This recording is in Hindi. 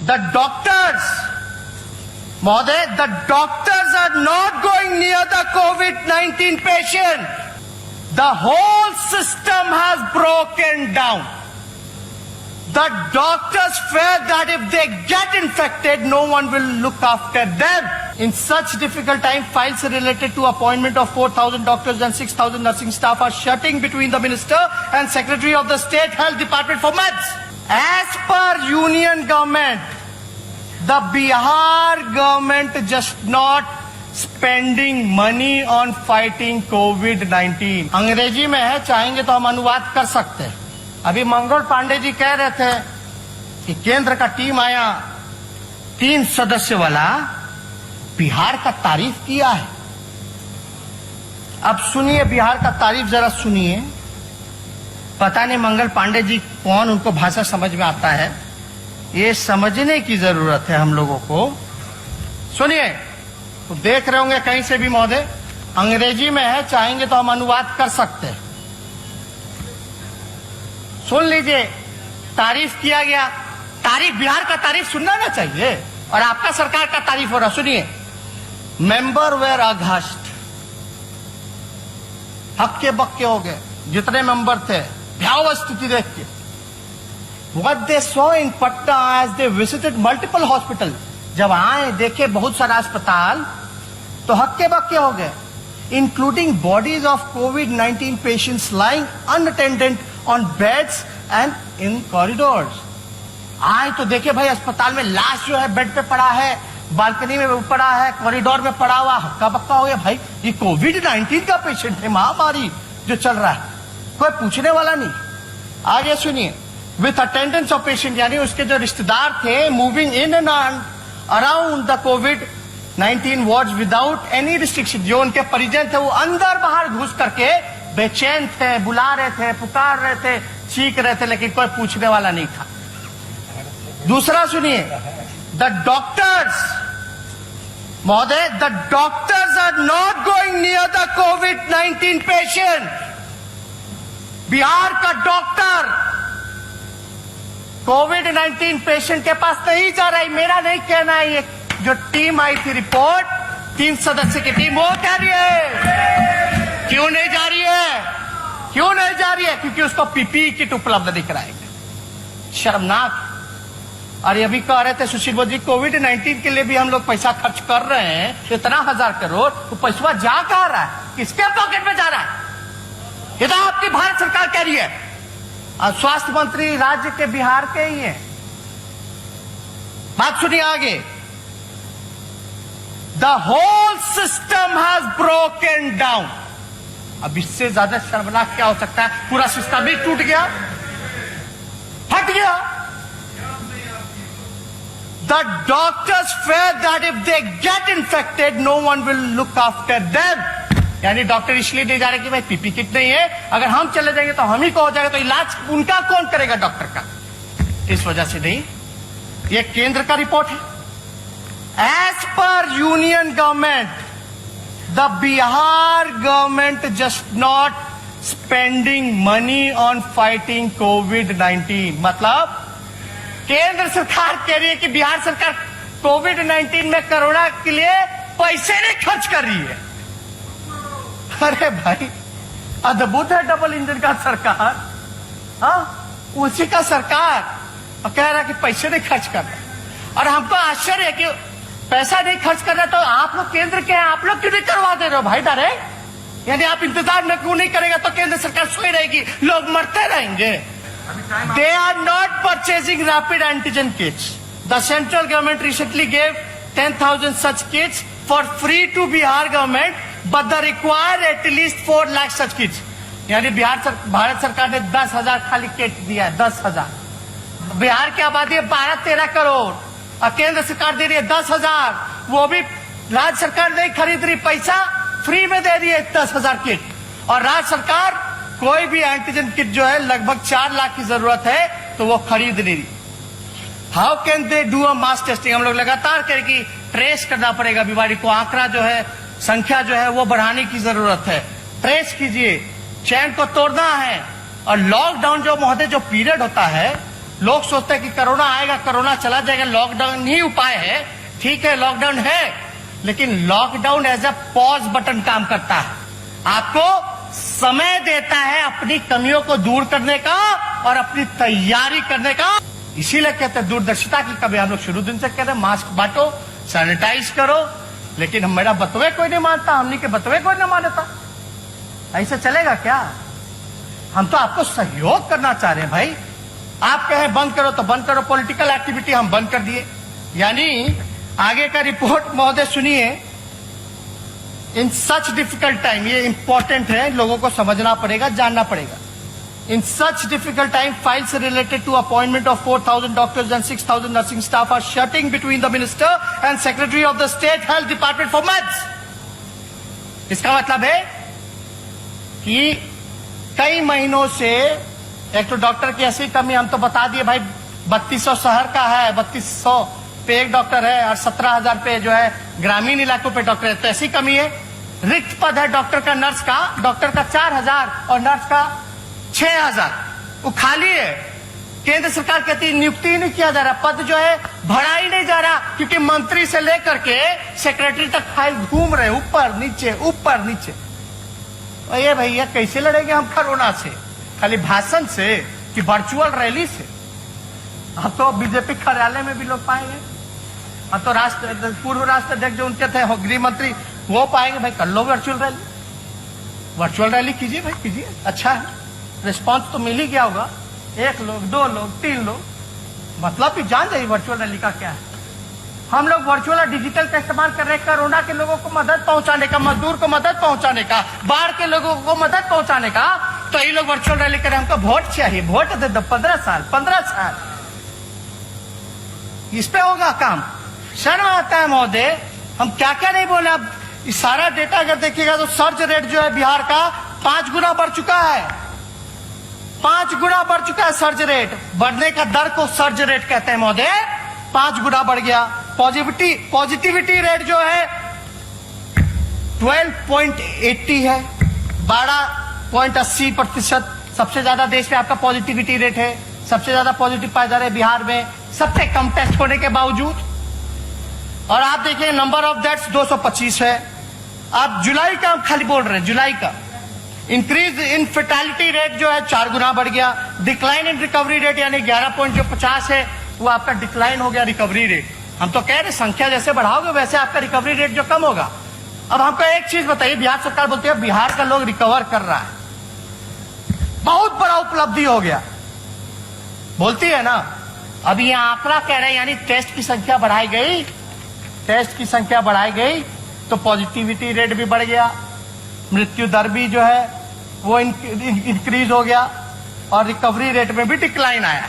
The doctors, Mahoday, the doctors are not going near the COVID-19 patient. The whole system has broken down. The doctors fear that if they get infected, no one will look after them. In such difficult time, files related to appointment of 4,000 doctors and 6,000 nursing staff are shutting between the Minister and Secretary of the State Health Department for months. As per Union government, the Bihar government just not spending money on fighting COVID-19. अंग्रेजी में है, चाहेंगे तो हम अनुवाद कर सकते हैं. अभी मंगल पांडे जी कह रहे थे कि केंद्र का टीम आया 3 सदस्य वाला, बिहार का तारीफ किया है. अब सुनिए बिहार का तारीफ जरा सुनिए. पता नहीं मंगल पांडे जी कौन, उनको भाषा समझ में आता है, ये समझने की जरूरत है हम लोगों को. सुनिए, तो देख रहे होंगे कहीं से भी महोदय, अंग्रेजी में है, चाहेंगे तो हम अनुवाद कर सकते हैं. सुन लीजिए, तारीफ किया गया. तारीफ, बिहार का तारीफ सुनना ना चाहिए, और आपका सरकार का तारीफ हो रहा. सुनिए, मेंबर वेर अघस्ट, हक्के बक्के हो गए जितने मेंबर थे भयावह स्थिति देख के. What they saw in Patna as they visited multiple hospitals, जब आए देखे बहुत सारा अस्पताल तो हक्के बक्के हो गए. Including bodies of COVID-19 patients lying unattended on beds and in corridors. आए तो देखे भाई अस्पताल में लाश जो है बेड पे पड़ा है, बालकनी में पड़ा है, कॉरिडोर में पड़ा हुआ, हक्का बक्का हो गया. भाई ये COVID-19 का पेशेंट है, महामारी जो चल रहा है, कोई पूछने वाला नहीं. आगे सुनिए, विथ अटेंडेंस ऑफ पेशेंट, यानी उसके जो रिश्तेदार थे, moving in and around the COVID-19 wards without any restriction. जो उनके परिजन थे वो अंदर बाहर घुस करके बेचैन थे, बुला रहे थे, पुकार रहे थे, चीख रहे थे, लेकिन कोई पूछने वाला नहीं था. दूसरा सुनिए, द डॉक्टर्स, महोदय, the doctors are not going near the COVID-19 patient. Bihar का डॉक्टर COVID-19 पेशेंट के पास नहीं जा रहा है. मेरा नहीं कहना है, ये जो टीम आई थी रिपोर्ट, 3 सदस्य की टीम, वो कह रही है. क्यों नहीं जा रही है? क्यों नहीं जा रही है? क्योंकि उसको पीपीई किट उपलब्ध नहीं कराएंगे. शर्मनाक. और ये भी कह रहे थे सुशील मोदी, COVID-19 के लिए भी हम लोग पैसा खर्च कर रहे हैं, इतना 1000 करोड़, तो पैसा जा कहां रहा है? किसके पॉकेट में जा रहा है? ये तो आपकी भारत सरकार कह रही है. और स्वास्थ्य मंत्री राज्य के बिहार के ही है. बात सुनिए आगे. The whole system has broken down. अब इससे ज्यादा शर्मनाक क्या हो सकता है? पूरा सिस्टम ही टूट गया, फट गया. The doctors fear that if they get infected, no one will look after them. यानी डॉक्टर इसलिए नहीं जा रहे कि भाई पीपी किट नहीं है, अगर हम चले जाएंगे तो हम ही को हो जाएगा, तो इलाज उनका कौन करेगा डॉक्टर का? इस वजह से नहीं. ये केंद्र का रिपोर्ट है. As per union government, the Bihar government just not spending money on fighting COVID-19. मतलब केंद्र सरकार कह रही है कि बिहार सरकार COVID-19 में कोरोना के लिए पैसे नहीं खर्च कर रही है. अरे भाई, अद्भुत है डबल इंजन का सरकार. हाँ, उसी का सरकार और कह रहा है कि पैसे नहीं खर्च कर रहा. और हमको आश्चर्य है कि पैसा नहीं खर्च कर रहा, तो आप लोग केंद्र के हैं, आप लोग क्यों नहीं करवा दे रहे हो भाई डायरेक्ट? यानी आप इंतजार में क्यों नहीं करेगा तो केंद्र सरकार सोई रहेगी, लोग मरते रहेंगे. They are not purchasing rapid antigen kits. The central government recently gave 10,000 such kits for free to Bihar government, but they require at least 4 lakh such kits. यानी भारत सरकार ने 10,000 खाली किट दिया है. 10,000. बिहार की आबादी 12-13 करोड़ और केंद्र सरकार दे रही है 10,000. वो भी राज्य सरकार नहीं खरीद रही, पैसा फ्री में दे रही है 10,000 किट. और राज्य सरकार कोई भी एंटीजन किट जो है लगभग 4 लाख की जरूरत है तो वो खरीद नहीं रही. How can they do a mass testing? हम लोग लगातार करें, ट्रेस करना पड़ेगा बीमारी को. आंकड़ा जो है, संख्या जो है वो बढ़ाने की जरूरत है. ट्रेस कीजिए, चैन को तोड़ना है. और लॉकडाउन जो महोदय जो पीरियड होता है, लोग सोचते हैं कि कोरोना आएगा, कोरोना चला जाएगा, लॉकडाउन ही उपाय है। ठीक है, लॉकडाउन है, लेकिन lockdown as a pause button काम करता है, आपको समय देता है अपनी कमियों को दूर करने का और अपनी तैयारी करने का। इसीलिए कहते हैं दूरदर्शिता की कभी हम लोग शुरू दिन से कहते हैं मास्क बांटो, सैनिटाइज करो, लेकिन मेरा बतवे कोई नहीं मानता, हमने के बतवे कोई नहीं मानता। ऐसे चलेगा क्या? हम तो आपको सहयोग करना चाह रहे हैं भाई। आप कहें बंद करो तो बंद करो, पॉलिटिकल एक्टिविटी हम बंद कर दिए। यानी आगे का रिपोर्ट महोदय सुनिए। इन सच डिफिकल्ट टाइम, ये इंपॉर्टेंट है, लोगों को समझना पड़ेगा, जानना पड़ेगा। In such difficult time, files related to appointment of 4,000 doctors and 6,000 nursing staff are shuttling between the minister and secretary of the state health department for months. इसका मतलब है कि कई महीनों से एक तो डॉक्टर की ऐसी कमी, हम तो बता दिए भाई 3200 शहर का है, 3200 पे एक डॉक्टर है और 17,000 पे जो है ग्रामीण इलाकों पे डॉक्टर है, तो ऐसी कमी है। रिक्त पद है डॉक्टर का, नर्स का, डॉक्टर का 4,000 और नर्स का 6,000, वो खाली है। केंद्र सरकार कहती है नियुक्ति ही नहीं किया जा रहा, पद जो है भरा ही नहीं जा रहा, क्योंकि मंत्री से लेकर के सेक्रेटरी तक फाइल घूम रहे, ऊपर नीचे। और ये भैया कैसे लड़ेंगे हम कोरोना से? खाली भाषण से कि वर्चुअल रैली से? अब तो बीजेपी कार्यालय में भी लोग पाएंगे, अब तो पूर्व राष्ट्राध्यक्ष जो उनके थे गृह मंत्री वो पाएंगे। भाई कर लो वर्चुअल रैली कीजिए भाई, कीजिए, अच्छा है, रिस्पांस तो मिल ही गया होगा। 1 लोग, 2 लोग, 3 लोग, मतलब भी जान जाइए वर्चुअल रैली का क्या है। हम लोग वर्चुअल और डिजिटल का इस्तेमाल कर रहे हैं कोरोना के लोगों को मदद पहुंचाने का, मजदूर को मदद पहुंचाने का, बाढ़ के लोगों को मदद पहुंचाने का। तो ये लोग वर्चुअल रैली करें, हमको वोट चाहिए, वोट दे दो, 15 साल इस पे होगा काम। शर्म आता है महोदय, हम क्या क्या नहीं बोले। अब सारा डेटा अगर देखिएगा तो सर्च रेट जो है बिहार का 5 गुना बढ़ चुका है, 5 गुना बढ़ चुका है सर्च रेट। बढ़ने का दर को सर्च रेट कहते हैं महोदय, 5 गुना बढ़ गया। पॉजिटिविटी रेट जो है 12.80 है, 12.80%। सबसे ज्यादा देश में आपका पॉजिटिविटी रेट है, सबसे ज्यादा पॉजिटिव पाया जा रहा है बिहार में, सबसे कम टेस्ट होने के बावजूद। और आप देखिए नंबर ऑफ डेथ्स 225 है। आप जुलाई का खाली बोल रहे हैं, जुलाई का इंक्रीज इन फेटालिटी रेट जो है 4 गुना बढ़ गया। डिक्लाइन इन रिकवरी रेट यानी 11.50 है, वो आपका डिक्लाइन हो गया रिकवरी रेट। हम तो कह रहे संख्या जैसे बढ़ाओगे वैसे आपका रिकवरी रेट जो कम होगा। अब हमको एक चीज बताइए, बिहार सरकार बोलती है बिहार का लोग रिकवर कर रहा है, बहुत बड़ा उपलब्धि हो गया, बोलती है ना। अब ये आंकड़ा कह रहे हैं यानी टेस्ट की संख्या बढ़ाई गई, टेस्ट की संख्या बढ़ाई गई तो पॉजिटिविटी रेट भी बढ़ गया, मृत्यु दर भी जो है वो इंक्रीज हो गया और रिकवरी रेट में भी डिक्लाइन आया।